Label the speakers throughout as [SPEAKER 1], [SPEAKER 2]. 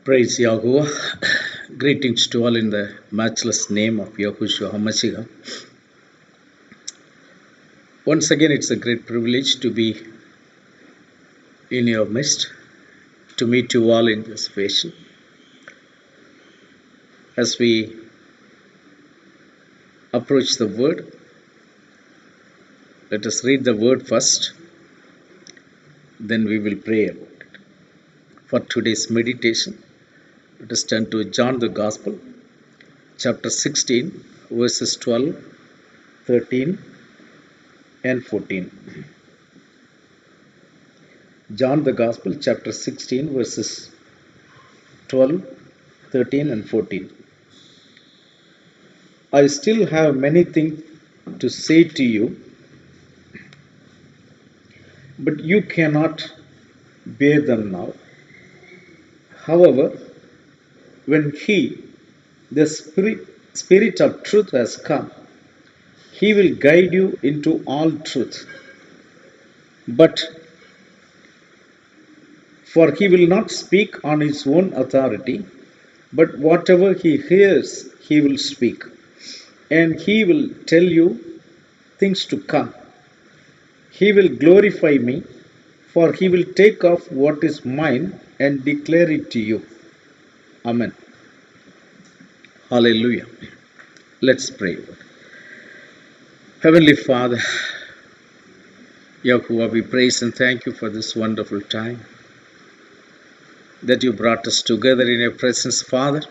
[SPEAKER 1] Praise Yahuwah. Greetings to all in the matchless name of Yahushua HaMashiach. Once again, it's a great privilege to be in your midst, to meet you all in this fashion. As we approach the word, let us read the word first, then we will pray about it. For today's meditation, let us turn to John the Gospel, chapter 16, verses 12, 13, and 14. John the Gospel, chapter 16, verses 12, 13, and 14. I still have many things to say to you, but you cannot bear them now. However, when the Spirit of truth has come, He will guide you into all truth. But for He will not speak on His own authority, but whatever He hears, He will speak, and He will tell you things to come. He will glorify me, for He will take off what is mine and declare it to you. Amen. Hallelujah. Let's pray. Heavenly Father, Yahuwah, we praise and thank you for this wonderful time that you brought us together in your presence, Father.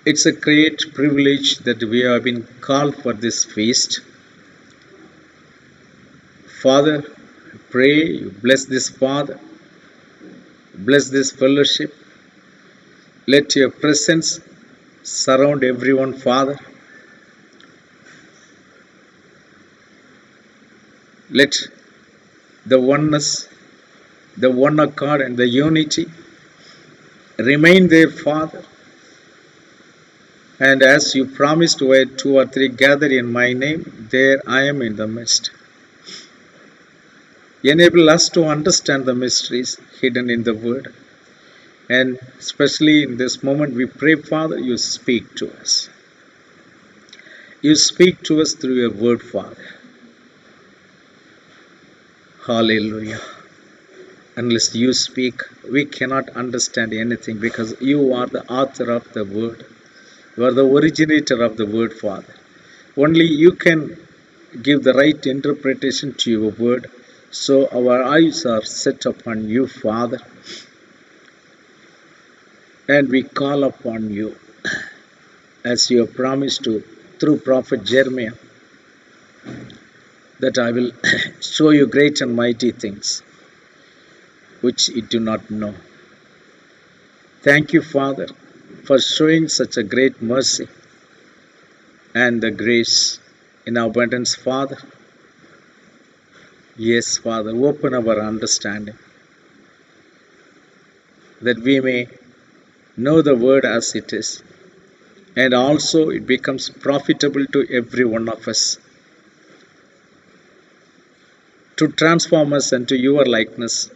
[SPEAKER 1] It's a great privilege that we have been called for this feast. Father, I pray you bless this Father, bless this fellowship. Let your presence surround everyone, Father. Let the oneness, the one accord, and the unity remain there, Father. And as you promised, where two or three gather in my name, there I am in the midst. Enable us to understand the mysteries hidden in the Word. And especially in this moment, we pray, Father, you speak to us. You speak to us through your Word, Father. Hallelujah. Unless you speak, we cannot understand anything because you are the author of the Word. You are the originator of the Word, Father. Only you can give the right interpretation to your Word. So our eyes are set upon you, Father. And we call upon you as you have promised to through Prophet Jeremiah, that I will show you great and mighty things which you do not know. Thank you, Father, for showing such a great mercy and the grace in abundance, Father. Yes, Father, open our understanding that we may know the word as it is, and also it becomes profitable to every one of us to transform us into your likeness.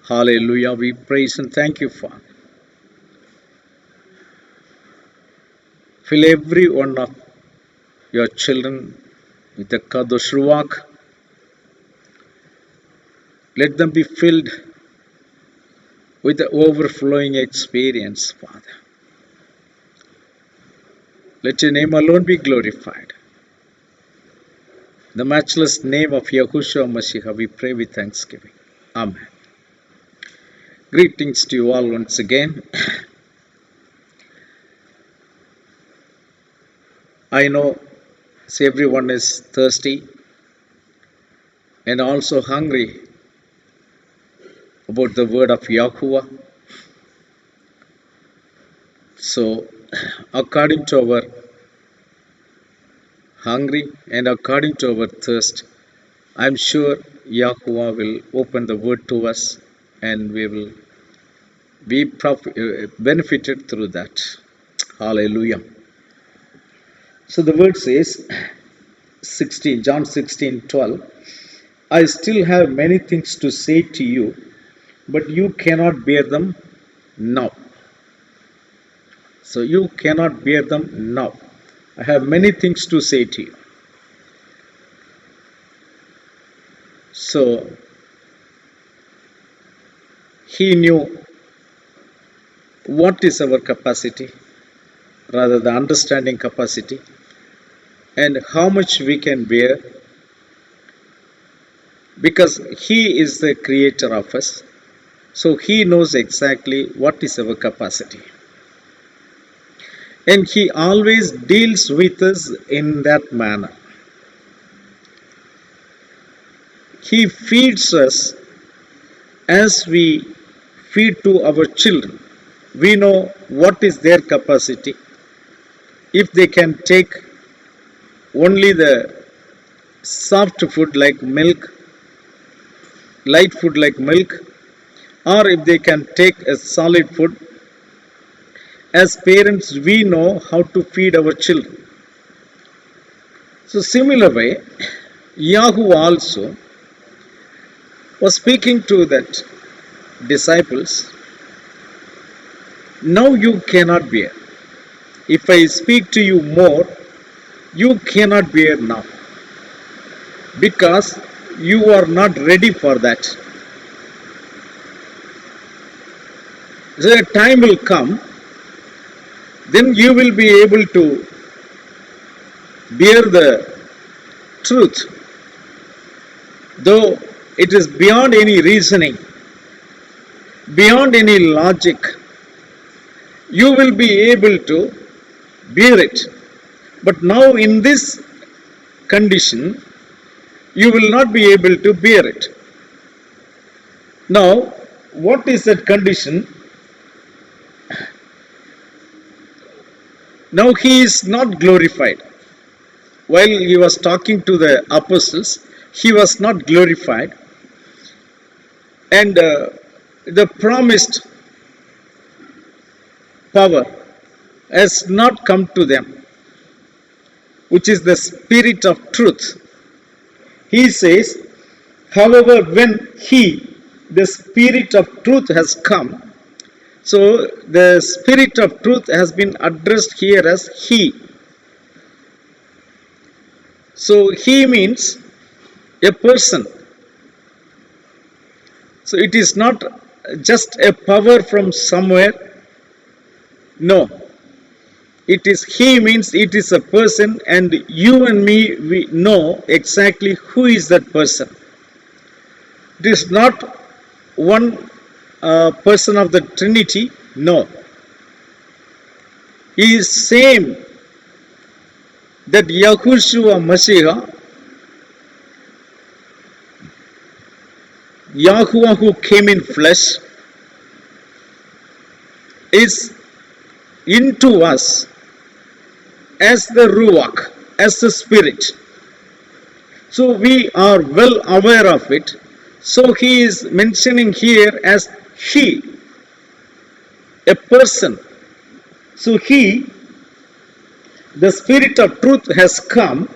[SPEAKER 1] Hallelujah. We praise and thank you, Father. Fill every one of your children with the Kadosh Ruach. Let them be filled with the overflowing experience, Father. Let your name alone be glorified. The matchless name of Yahushua Mashiach, we pray with thanksgiving. Amen. Greetings to you all once again. I know everyone is thirsty and also hungry about the word of Yahuwah. So, according to our hungry and according to our thirst, I'm sure Yahuwah will open the word to us and we will be benefited through that. Hallelujah. So the word says, John 16:12, I still have many things to say to you, but you cannot bear them now. So you cannot bear them now. I have many things to say to you. So he knew what is our capacity, rather the understanding capacity, and how much we can bear, because he is the creator of us. So he knows exactly what is our capacity. And he always deals with us in that manner. He feeds us as we feed to our children. We know what is their capacity. If they can take only the soft food like milk, light food like milk, or if they can take a solid food, as parents, we know how to feed our children. So, similar way, Yahoo also was speaking to that disciples. Now you cannot bear. If I speak to you more, you cannot bear now, because you are not ready for that. So a time will come, then you will be able to bear the truth, though it is beyond any reasoning, beyond any logic. You will be able to bear it. But now, in this condition, you will not be able to bear it. Now, what is that condition? Now, he is not glorified. While he was talking to the apostles, he was not glorified, and the promised power has not come to them, which is the Spirit of truth. He says, however, when the Spirit of truth has come, so the Spirit of truth has been addressed here as He. So He means a person. So it is not just a power from somewhere. No. It is He means it is a person, and you and me, we know exactly who is that person. It is not one person of the Trinity. No. He is same that Yahushua Mashiach, Yahuwah who came in flesh, is into us as the Ruach, as the Spirit. So we are well aware of it. So he is mentioning here as He, a person. So He, the Spirit of truth has come,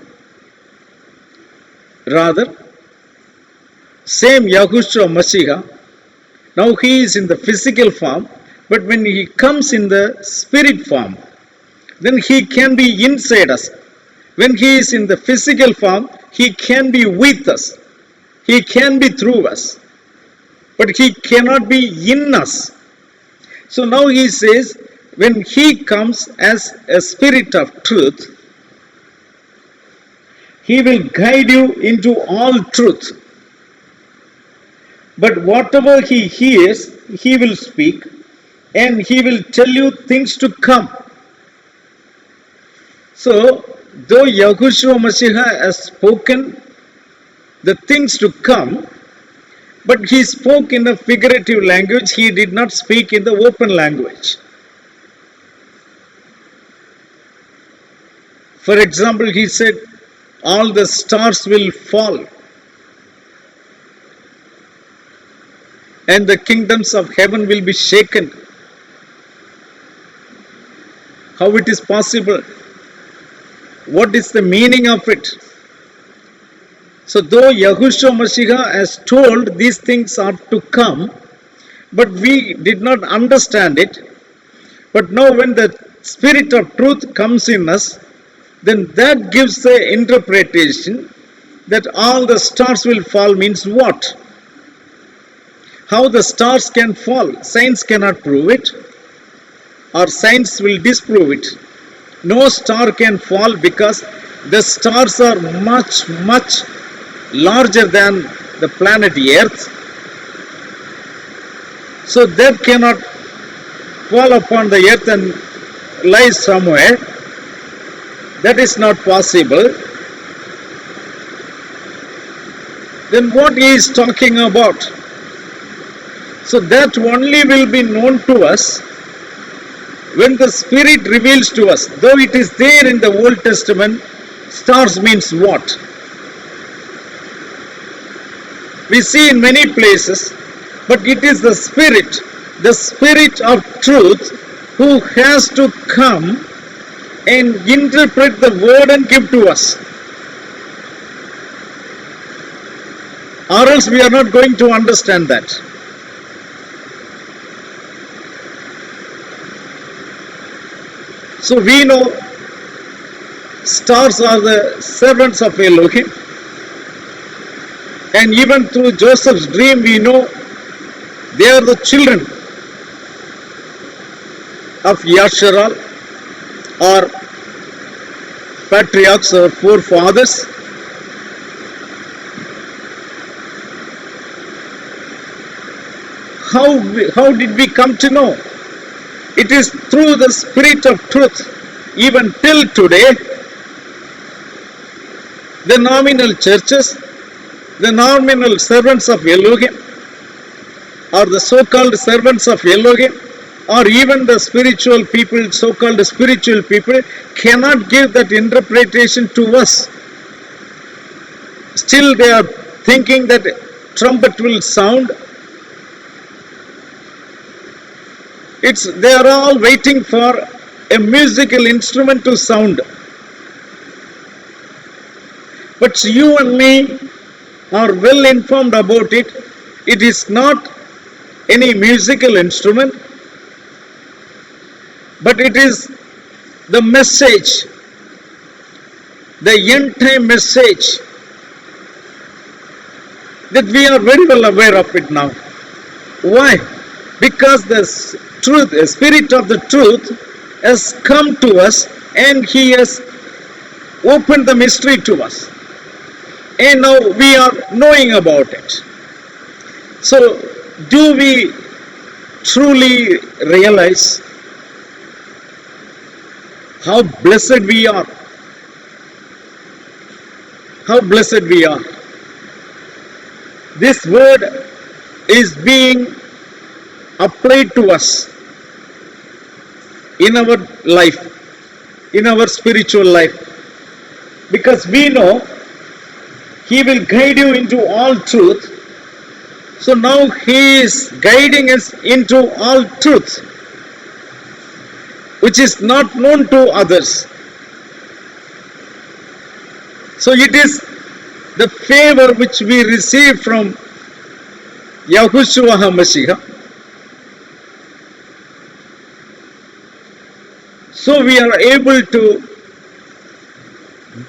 [SPEAKER 1] rather, same Yahushua Mashiach. Now He is in the physical form, but when He comes in the spirit form, then He can be inside us. When He is in the physical form, He can be with us. He can be through us. But He cannot be in us. So now He says, when He comes as a Spirit of truth, He will guide you into all truth. But whatever He hears, He will speak, and He will tell you things to come. So, though Yahushua Mashiach has spoken the things to come, but He spoke in a figurative language, He did not speak in the open language. For example, He said, all the stars will fall, and the kingdoms of heaven will be shaken. How it is possible? What is the meaning of it? So though Yahushua Mashiach has told these things are to come, but we did not understand it. But now when the Spirit of truth comes in us, then that gives the interpretation that all the stars will fall means what? How the stars can fall? Science cannot prove it, or science will disprove it. No star can fall because the stars are much, much larger than the planet Earth. So that cannot fall upon the earth and lie somewhere. That is not possible. Then what he is talking about? So that only will be known to us when the Spirit reveals to us. Though it is there in the Old Testament, stars means what? We see in many places, but it is the Spirit of truth, who has to come and interpret the word and give to us. Or else we are not going to understand that. So we know stars are the servants of Elohim. And even through Joseph's dream we know they are the children of Yasharal, or patriarchs or forefathers. How did we come to know? It is through the Spirit of truth. Even till today, the nominal churches, the nominal servants of Elohim, or the so-called servants of Elohim, or even the spiritual people, so-called spiritual people, cannot give that interpretation to us. Still they are thinking that trumpet will sound. They are all waiting for a musical instrument to sound. But you and me are well informed about it. It is not any musical instrument, but it is the message, the end time message, that we are very well aware of it now. Why? Because the Spirit of the truth has come to us and he has opened the mystery to us. And now we are knowing about it. So, do we truly realize how blessed we are? How blessed we are. This word is being applied to us in our life, in our spiritual life. Because we know he will guide you into all truth. So now he is guiding us into all truth, which is not known to others. So it is the favor which we receive from Yahushua HaMashiach. So we are able to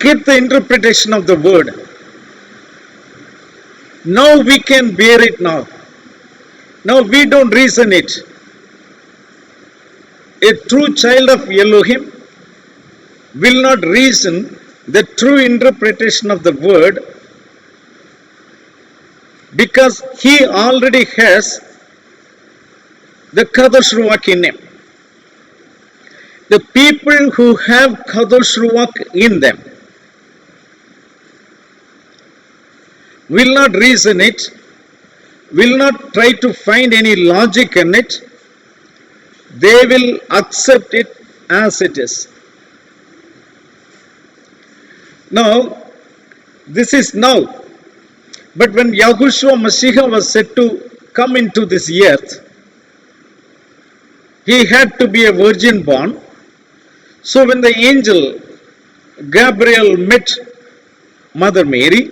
[SPEAKER 1] get the interpretation of the word. Now we can bear it now. Now we don't reason it. A true child of Elohim will not reason the true interpretation of the word, because he already has the Kadosh Ruach in him. The people who have Kadosh Ruach in them will not reason it, will not try to find any logic in it. They will accept it as it is. Now, this is now. But when Yahushua Mashiach was said to come into this earth, he had to be a virgin born. So when the angel Gabriel met Mother Mary,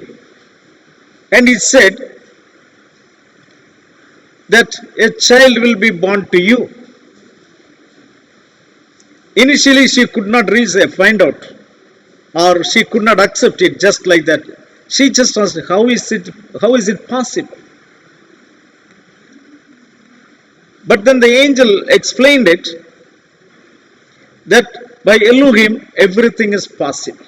[SPEAKER 1] And he said that a child will be born to you. Initially, she could not find out, or she could not accept it just like that. She just asked, how is it possible? But then the angel explained it that by Elohim everything is possible.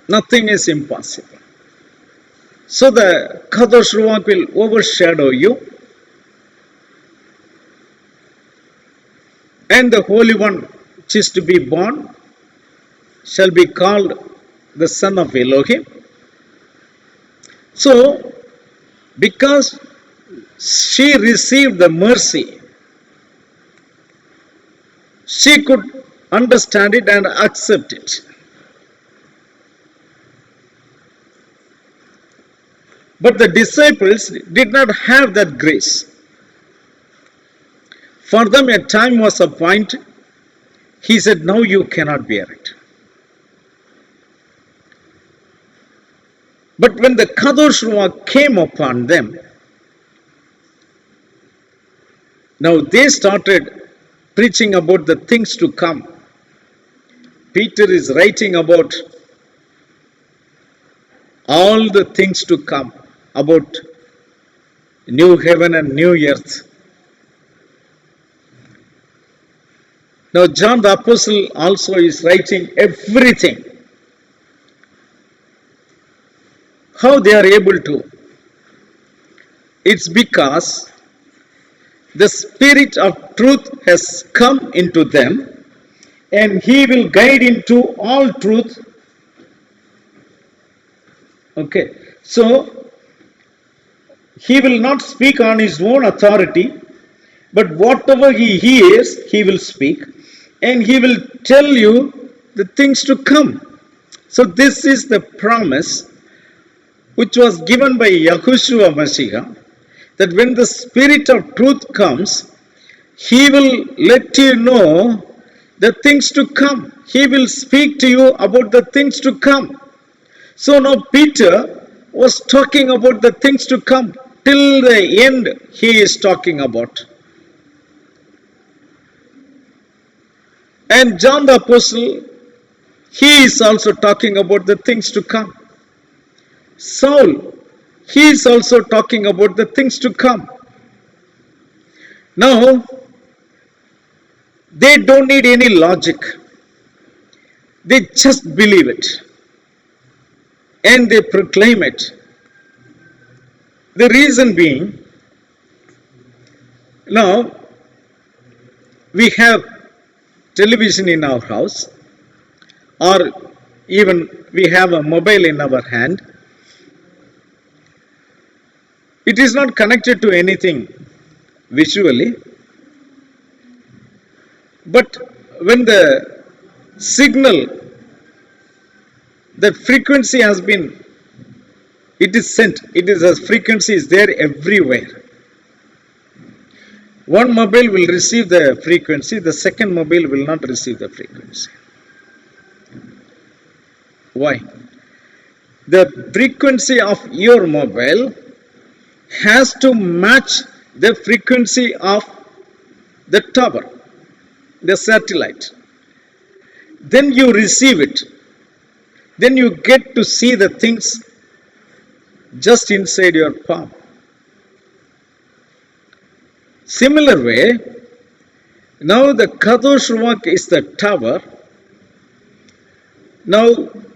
[SPEAKER 1] Nothing is impossible. So the Kadosh Ruach will overshadow you, and the Holy One which is to be born shall be called the Son of Elohim. So, because she received the mercy, she could understand it and accept it. But the disciples did not have that grace. For them a time was appointed. He said, now you cannot bear it. But when the Kadosh Ruach came upon them, now they started preaching about the things to come. Peter is writing about all the things to come, about new heaven and new earth. Now John the Apostle also is writing everything. How they are able to? It's because the Spirit of truth has come into them, and He will guide into all truth. Okay, so He will not speak on His own authority, but whatever He hears, He will speak, and He will tell you the things to come. So this is the promise which was given by Yahushua Mashiach, that when the Spirit of truth comes, He will let you know the things to come. He will speak to you about the things to come. So now Peter was talking about the things to come. Till the end, he is talking about. And John the Apostle, he is also talking about the things to come. Saul, he is also talking about the things to come. Now, they don't need any logic. They just believe it. And they proclaim it. The reason being, now, we have television in our house, or even we have a mobile in our hand. It is not connected to anything visually, but when the signal, the frequency has been, it is sent, a frequency is there everywhere. One mobile will receive the frequency, the second mobile will not receive the frequency. Why? The frequency of your mobile has to match the frequency of the tower, the satellite. Then you receive it. Then you get to see the things just inside your palm. Similar way, now the Kadosh Ruach is the tower. Now,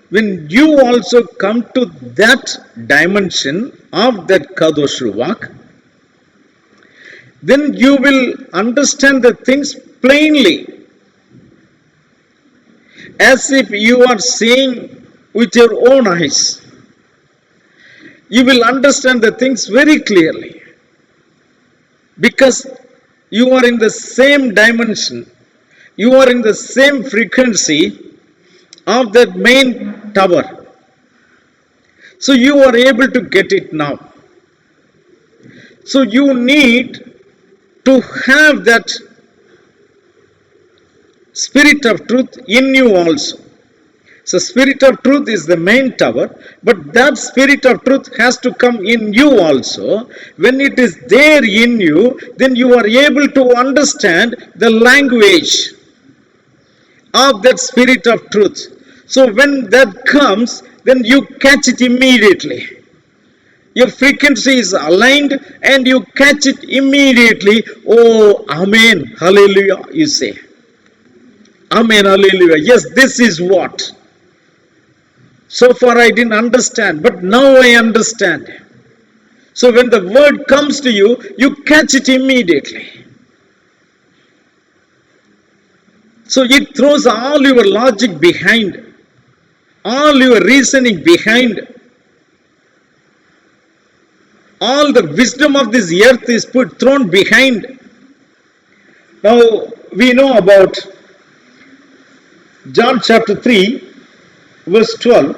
[SPEAKER 1] when you also come to that dimension of that Kadosh Ruach, then you will understand the things plainly, as if you are seeing with your own eyes. You will understand the things very clearly, because you are in the same dimension, you are in the same frequency of that main tower. So you are able to get it now. So you need to have that Spirit of truth in you also. So Spirit of truth is the main tower, but that Spirit of truth has to come in you also. When it is there in you, then you are able to understand the language of that Spirit of truth. So when that comes, then you catch it immediately. Your frequency is aligned and you catch it immediately. Oh, Amen, Hallelujah, you say. Amen, Hallelujah. Yes, this is what. So far I didn't understand, but now I understand. So when the word comes to you, you catch it immediately. So it throws all your logic behind, all your reasoning behind. All the wisdom of this earth is thrown behind. Now we know about John chapter 3, verse 12,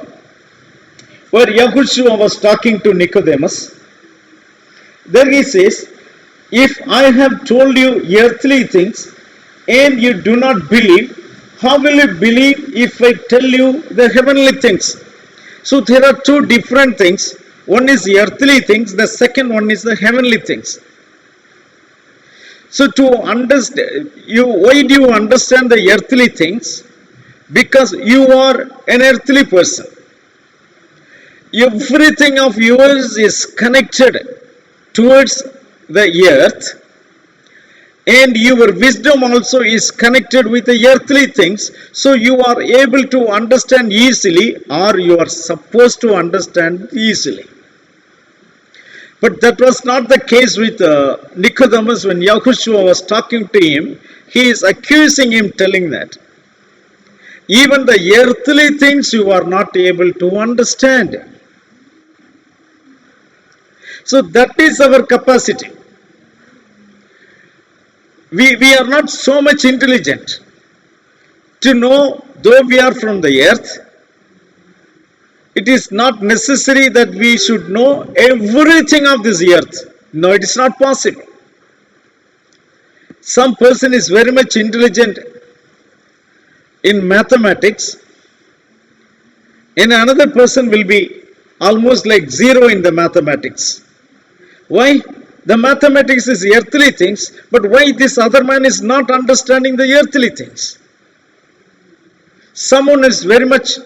[SPEAKER 1] where Yahushua was talking to Nicodemus. There he says, if I have told you earthly things and you do not believe, how will you believe if I tell you the heavenly things? So there are two different things. One is earthly things, the second one is the heavenly things. So to understand, why do you understand the earthly things? Because you are an earthly person. Everything of yours is connected towards the earth, and your wisdom also is connected with the earthly things. So you are able to understand easily, or you are supposed to understand easily. But that was not the case with Nicodemus. When Yahushua was talking to him, he is accusing him, telling that even the earthly things you are not able to understand. So that is our capacity. We are not so much intelligent to know, though we are from the earth, it is not necessary that we should know everything of this earth. No, it is not possible. Some person is very much intelligent in mathematics, and another person will be almost like zero in the mathematics. Why? The mathematics is earthly things, but why this other man is not understanding the earthly things? Someone is very much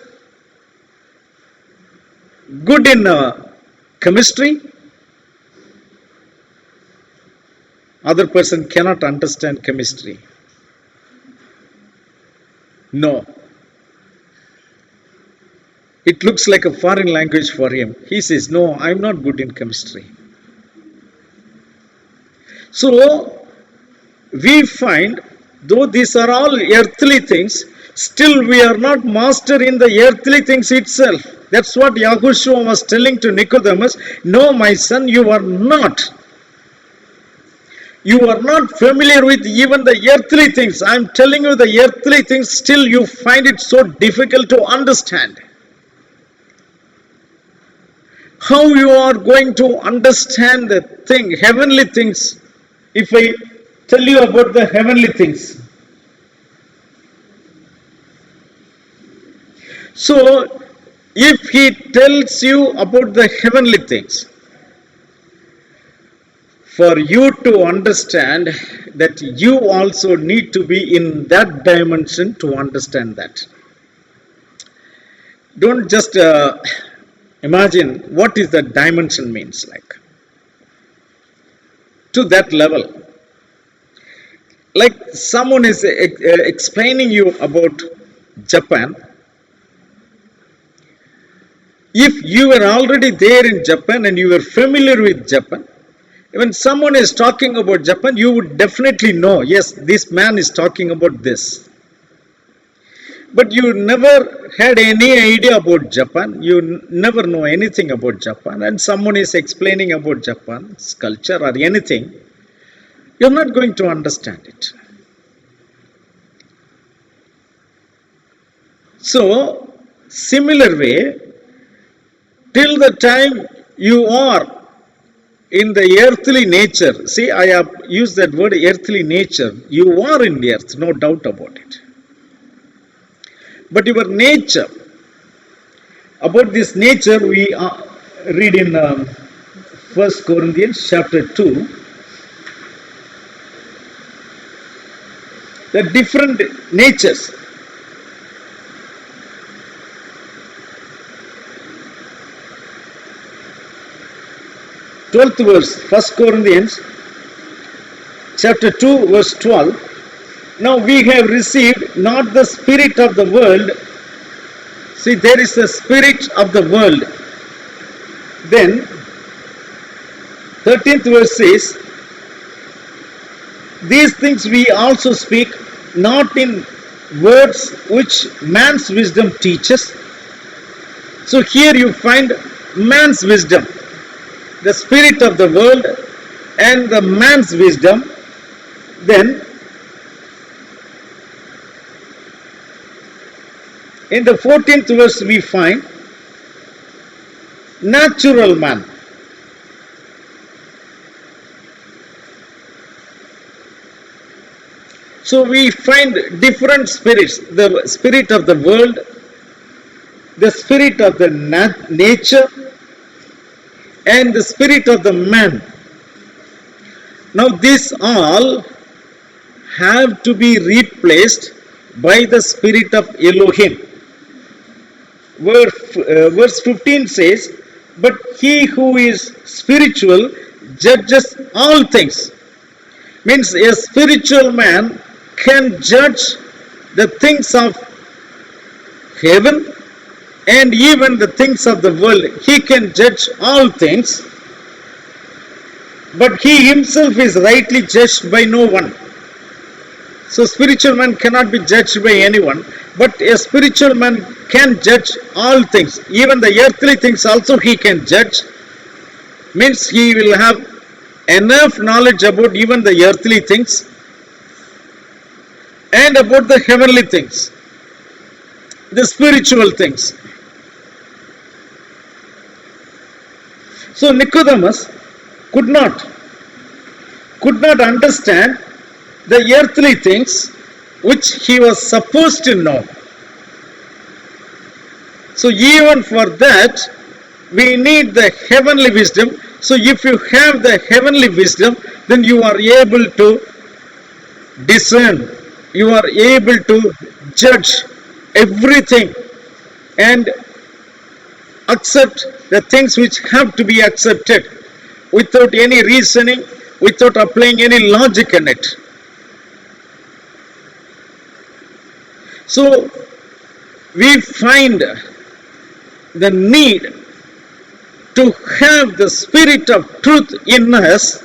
[SPEAKER 1] good in chemistry, other person cannot understand chemistry. No. It looks like a foreign language for him. He says, no, I'm not good in chemistry. So, we find, though these are all earthly things, still we are not master in the earthly things itself. That's what Yahushua was telling to Nicodemus. No, my son, you are not. You are not familiar with even the earthly things. I'm telling you the earthly things, still you find it so difficult to understand. How you are going to understand the thing, heavenly things, if I tell you about the heavenly things? So, if he tells you about the heavenly things, for you to understand that you also need to be in that dimension to understand that. Don't just imagine what is the dimension means like. To that level. Like someone is explaining you about Japan. If you were already there in Japan and you were familiar with Japan, when someone is talking about Japan, you would definitely know, yes, this man is talking about this. But you never had any idea about Japan. You never know anything about Japan. And someone is explaining about Japan's culture or anything. You're not going to understand it. So, similar way, till the time you are in the earthly nature, see, I have used that word earthly nature. You are in the earth, no doubt about it. But your nature, About this nature, we read in 1 Corinthians chapter 2, the different natures. Twelfth verse, 1 Corinthians chapter 2, verse 12. Now we have received not the spirit of the world. See, there is the spirit of the world. Then 13th verse says, these things we also speak, not in words which man's wisdom teaches. So here you find man's wisdom, the spirit of the world and the man's wisdom. Then in the 14th verse we find natural man. So we find different spirits, the spirit of the world, the spirit of the nature, and the spirit of the man. Now these all have to be replaced by the spirit of Elohim. Verse 15 says, but he who is spiritual judges all things. Means a spiritual man can judge the things of heaven and even the things of the world. He can judge all things, but he himself is rightly judged by no one. So spiritual man cannot be judged by anyone, but a spiritual man can judge all things. Even the earthly things also he can judge. Means he will have enough knowledge about even the earthly things and about the heavenly things, the spiritual things. So Nicodemus could not understand the earthly things which he was supposed to know. So even for that we need the heavenly wisdom. So if you have the heavenly wisdom, then you are able to discern, you are able to judge everything and accept the things which have to be accepted without any reasoning, without applying any logic in it. So we find the need to have the spirit of truth in us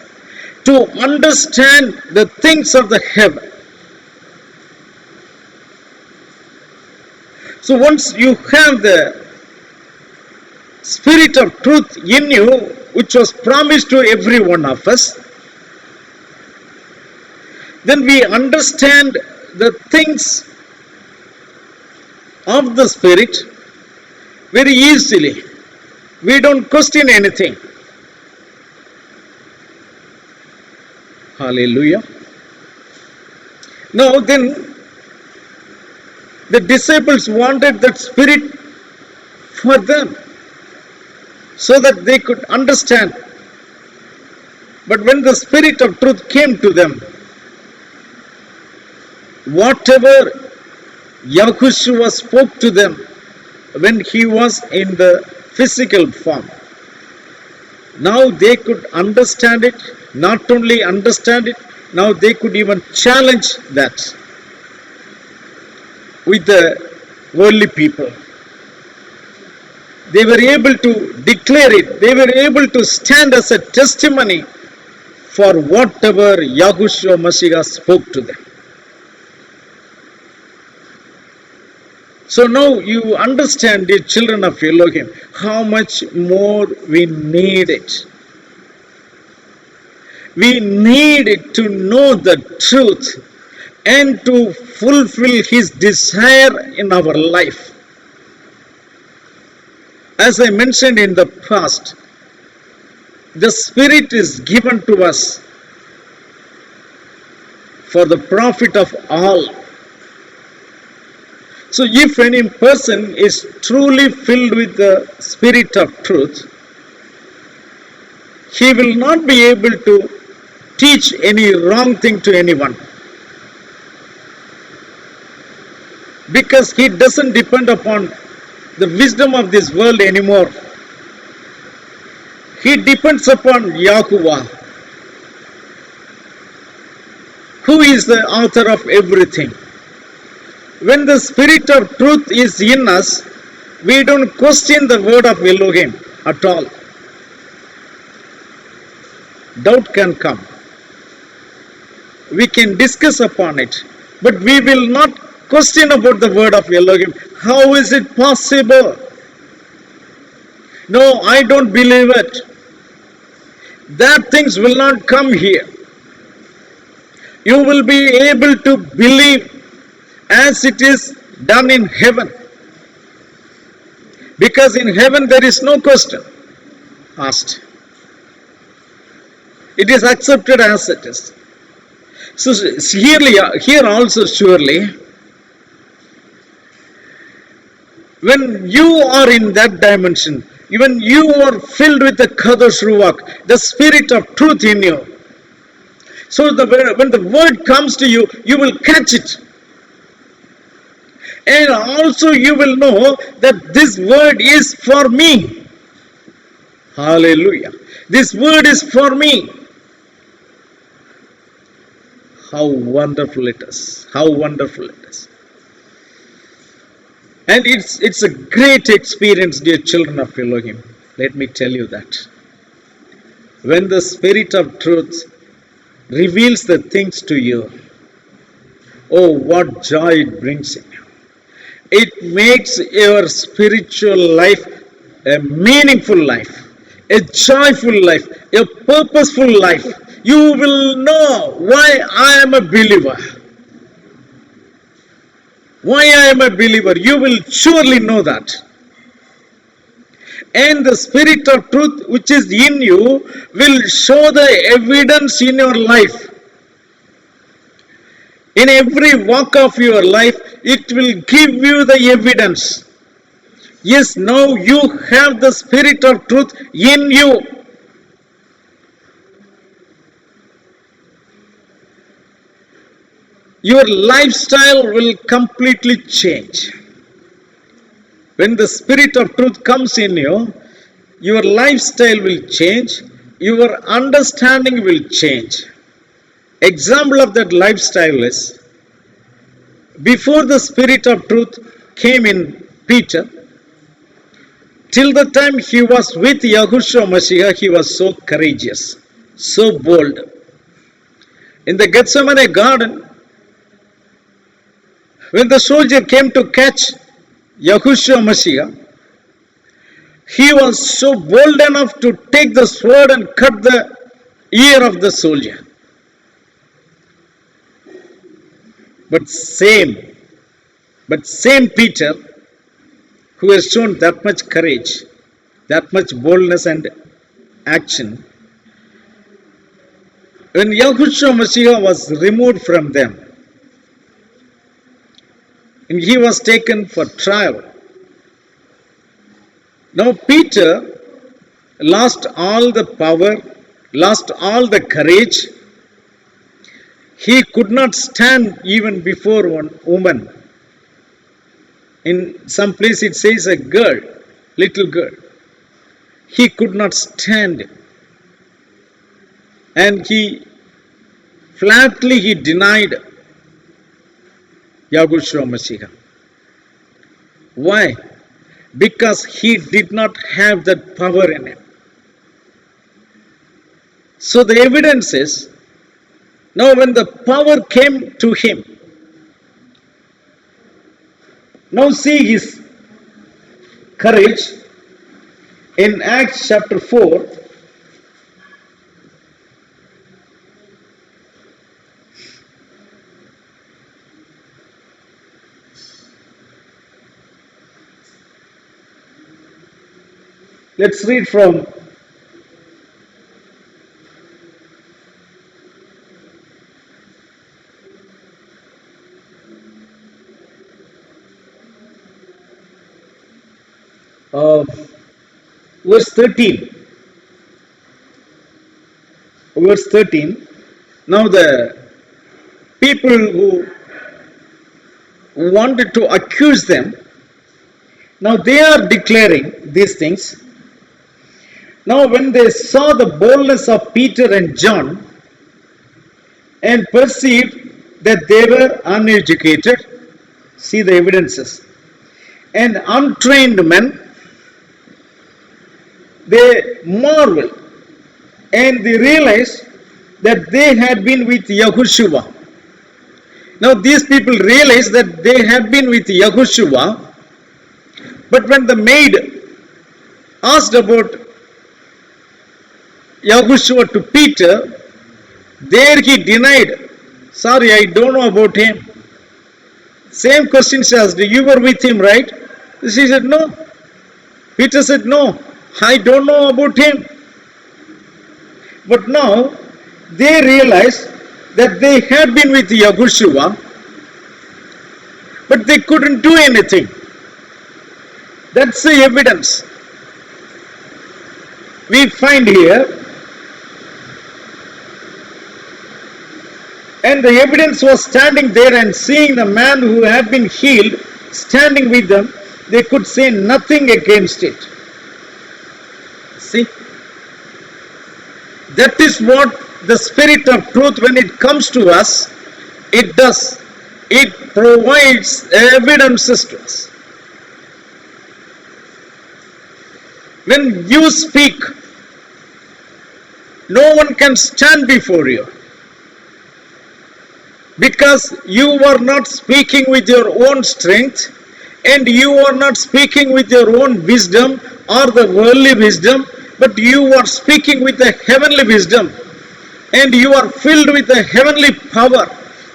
[SPEAKER 1] to understand the things of the heaven. So once you have the spirit of truth in you, which was promised to every one of us, then we understand the things of the spirit very easily. We don't question anything. Hallelujah. Now then, the disciples wanted that spirit for them so that they could understand. But when the spirit of truth came to them, whatever Yahushua spoke to them when he was in the physical form, now they could understand it. Not only understand it, now they could even challenge that with the worldly people. They were able to declare it. They were able to stand as a testimony for whatever Yahushua Mashiach spoke to them. So now you understand, dear children of Elohim, how much more we need it. We need it to know the truth and to fulfill His desire in our life. As I mentioned in the past, the Spirit is given to us for the profit of all. So So if any person is truly filled with the Spirit of truth, he will not be able to teach any wrong thing to anyone, because he doesn't depend upon the wisdom of this world anymore. He depends upon Yahuwah, who is the author of everything. When the Spirit of truth is in us, we don't question the word of Elohim at all. Doubt can come. We can discuss upon it, but we will not question about the word of Elohim. How is it possible? No, I don't believe it. That things will not come here. You will be able to believe as it is done in heaven. Because in heaven there is no question asked. It is accepted as it is. So here also surely, when you are in that dimension, when you are filled with the Kadosh Ruach, the Spirit of truth in you, so when the word comes to you, you will catch it. And also you will know that this word is for me. Hallelujah. This word is for me. How wonderful it is. How wonderful it is. And it's a great experience, dear children of Elohim. Let me tell you that. When the Spirit of truth reveals the things to you, oh, what joy it brings in you. It makes your spiritual life a meaningful life, a joyful life, a purposeful life. You will know why I am a believer. Why I am a believer. You will surely know that. And the Spirit of truth which is in you will show the evidence in your life. In every walk of your life, it will give you the evidence. Yes, now you have the Spirit of truth in you. Your lifestyle will completely change. When the Spirit of truth comes in you, your lifestyle will change, your understanding will change. Example of that lifestyle is, before the Spirit of truth came in Peter, till the time he was with Yahushua Mashiach, he was so courageous, so bold. In the Gethsemane garden, when the soldier came to catch Yahushua Mashiach, he was so bold enough to take the sword and cut the ear of the soldier. But same Peter, who has shown that much courage, that much boldness and action, when Yahushua Mashiach was removed from them, and he was taken for trial. Now Peter lost all the power, lost all the courage. He could not stand even before one woman. In some place it says a girl, little girl. He could not stand. And he flatly denied Yahushua Mashiach. Why? Because he did not have that power in him. So the evidence is, now when the power came to him, now see his courage in Acts chapter 4. Let's read from Uh, verse 13. Verse 13. Now the people who wanted to accuse them, now they are declaring these things. Now when they saw the boldness of Peter and John and perceived that they were uneducated, see the evidences, and untrained men, they marveled and they realized that they had been with Yahushua. Now these people realized that they had been with Yahushua, but when the maid asked about Yahushua to Peter, there he denied, sorry, I don't know about him. Same question she asked, you were with him, right? She said, no. Peter said, no, I don't know about him. But now they realized that they had been with Yahushua, but they couldn't do anything. That's the evidence we find here. And the evidence was standing there, and seeing the man who had been healed standing with them, they could say nothing against it. See? That is what the Spirit of truth, when it comes to us, it does. It provides evidences to us. When you speak, no one can stand before you, because you are not speaking with your own strength, and you are not speaking with your own wisdom or the worldly wisdom, but you are speaking with the heavenly wisdom, and you are filled with the heavenly power,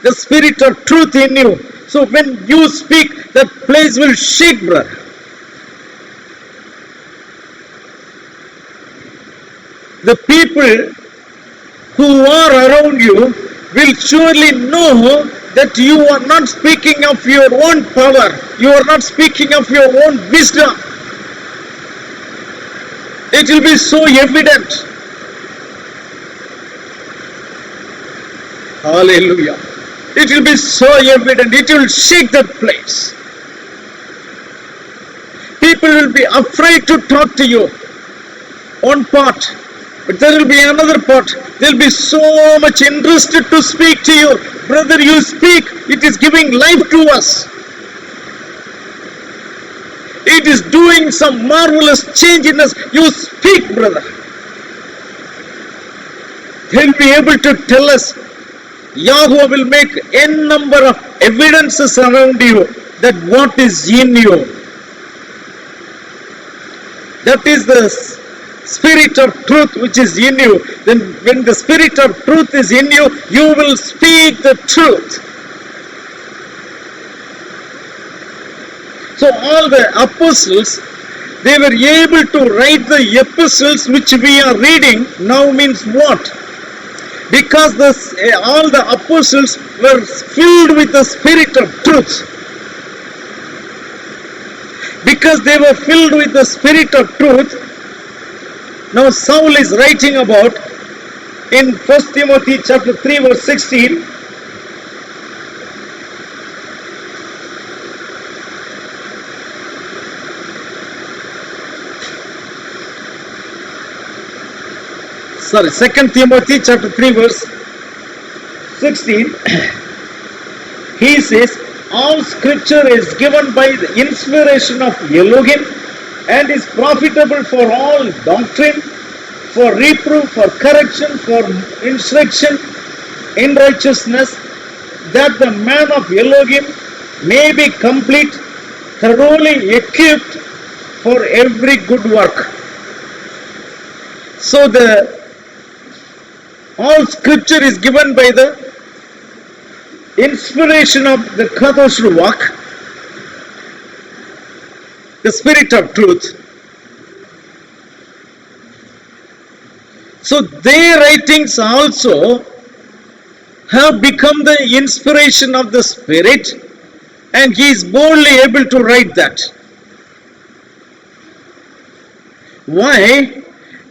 [SPEAKER 1] the Spirit of truth in you. So when you speak, that place will shake, brother. The people who are around you will surely know that you are not speaking of your own power, you are not speaking of your own wisdom. It will be so evident. Hallelujah. It will be so evident. It will shake that place. People will be afraid to talk to you. One part. But there will be another part. They will be so much interested to speak to you. Brother, you speak. It is giving life to us. It is doing some marvelous change in us. You speak, brother. They will be able to tell us. Yahweh will make n number of evidences around you that what is in you. That is the Spirit of truth which is in you. Then when the Spirit of truth is in you, you will speak the truth. So all the apostles, they were able to write the epistles which we are reading now. Means what? Because all the apostles were filled with the Spirit of truth. Because they were filled with the Spirit of truth, now Saul is writing about in 1 Timothy chapter 3 verse 16. Sorry, 2 Timothy chapter 3 verse 16. He says, all scripture is given by the inspiration of Elohim and is profitable for all doctrine, for reproof, for correction, for instruction in righteousness, that the man of Elohim may be complete, thoroughly equipped for every good work. So all scripture is given by the inspiration of the Kadosh Ruach, the Spirit of truth. So their writings also have become the inspiration of the Spirit, and he is boldly able to write that. Why?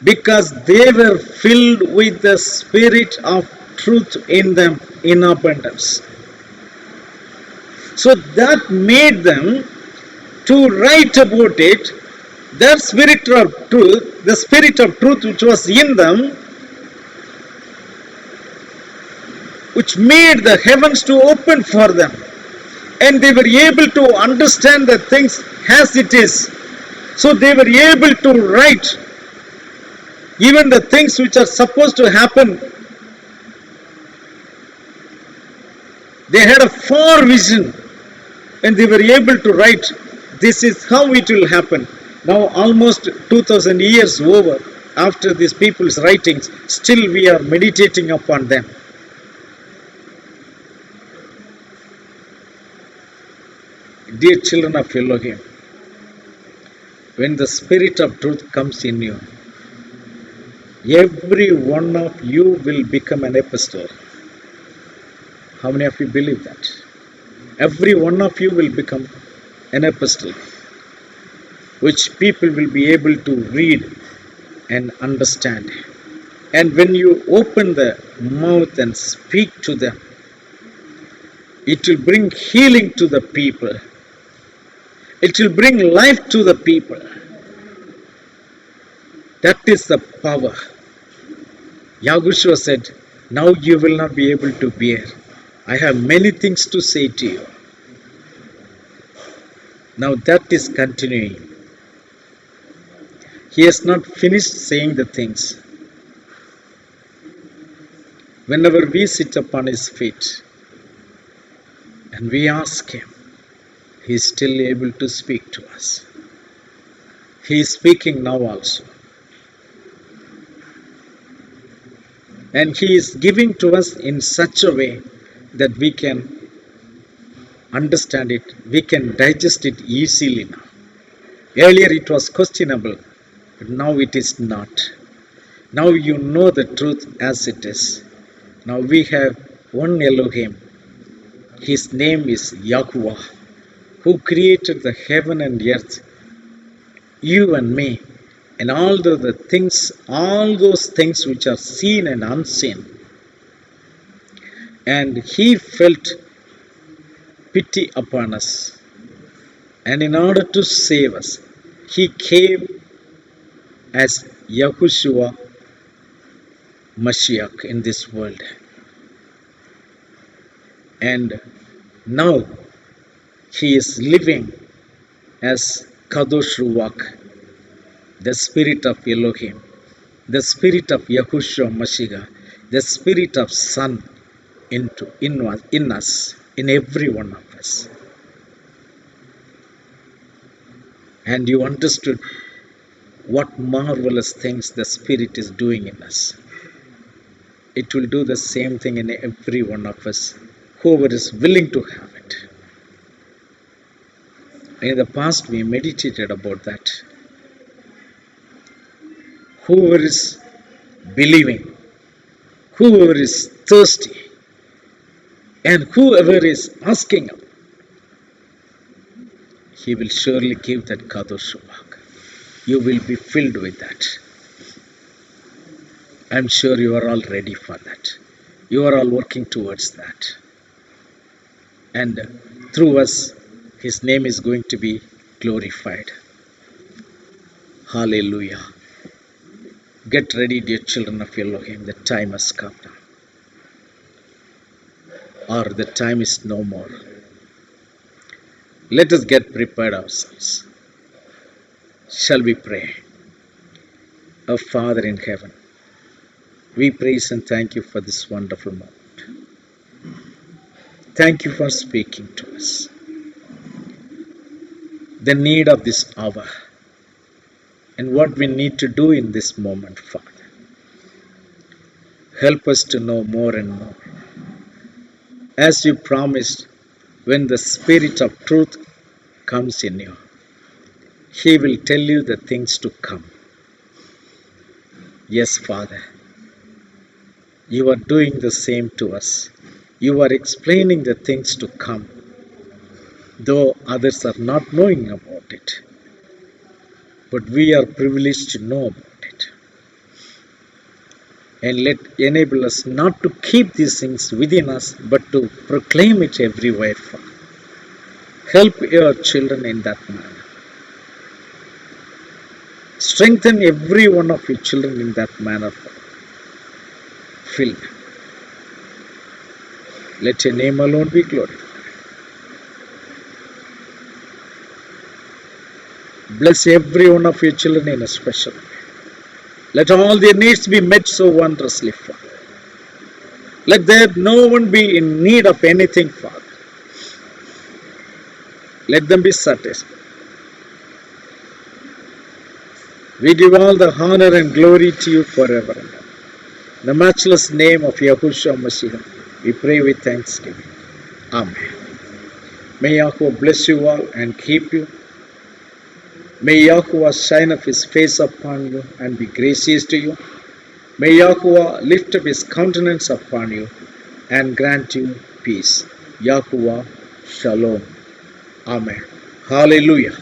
[SPEAKER 1] Because they were filled with the spirit of truth in them in abundance. So that made them to write about it. That spirit of truth, the spirit of truth which was in them, which made the heavens to open for them, and they were able to understand the things as it is. So they were able to write even the things which are supposed to happen. They had a far vision, and they were able to write, this is how it will happen. Now almost 2000 years over after these people's writings, still we are meditating upon them. Dear children of Elohim, when the spirit of truth comes in you, every one of you will become an apostle. How many of you believe that? Every one of you will become an apostle, which people will be able to read and understand. And when you open the mouth and speak to them, it will bring healing to the people. It will bring life to the people. That is the power. Yahushua said, now you will not be able to bear. I have many things to say to you. Now that is continuing. He has not finished saying the things. Whenever we sit upon his feet and we ask him, he is still able to speak to us. He is speaking now also. And he is giving to us in such a way that we can understand it, we can digest it easily now. Earlier it was questionable, but now it is not. Now you know the truth as it is. Now we have one Elohim. His name is Yahuwah, who created the heaven and earth, you and me, and all the things, all those things which are seen and unseen. And he felt pity upon us. And in order to save us, he came as Yahushua Mashiach in this world. And now he is living as Kadosh Ruach, the spirit of Elohim, the spirit of Yahushua Mashiach, the spirit of Son in us, in every one of us. And you understood what marvelous things the Spirit is doing in us. It will do the same thing in every one of us, whoever is willing to have it. In the past, we meditated about that. Whoever is believing, whoever is thirsty, and whoever is asking, he will surely give that Kadosh Ruach. You will be filled with that. I'm sure you are all ready for that. You are all working towards that. And through us, his name is going to be glorified. Hallelujah. Get ready, dear children of Elohim. The time has come now. Or the time is no more. Let us get prepared ourselves. Shall we pray? Our Father in heaven, we praise and thank you for this wonderful moment. Thank you for speaking to us. The need of this hour and what we need to do in this moment, Father. Help us to know more and more. As you promised, when the Spirit of truth comes in you, he will tell you the things to come. Yes, Father, you are doing the same to us. You are explaining the things to come, though others are not knowing about it. but we are privileged to know about it. And let enable us not to keep these things within us, but to proclaim it everywhere, Father. Help your children in that manner. Strengthen every one of your children in that manner, Father. Fill. Let your name alone be glorified. Bless every one of your children in a special way. Let all their needs be met so wondrously, Father. Let there no one be in need of anything, Father. Let them be satisfied. We give all the honor and glory to you forever and ever. In the matchless name of Yahushua Mashiach, we pray with thanksgiving. Amen. May Yahuwah bless you all and keep you. May Yahuwah shine up his face upon you and be gracious to you. May Yahuwah lift up his countenance upon you and grant you peace. Yahuwah Shalom. Amen. Hallelujah.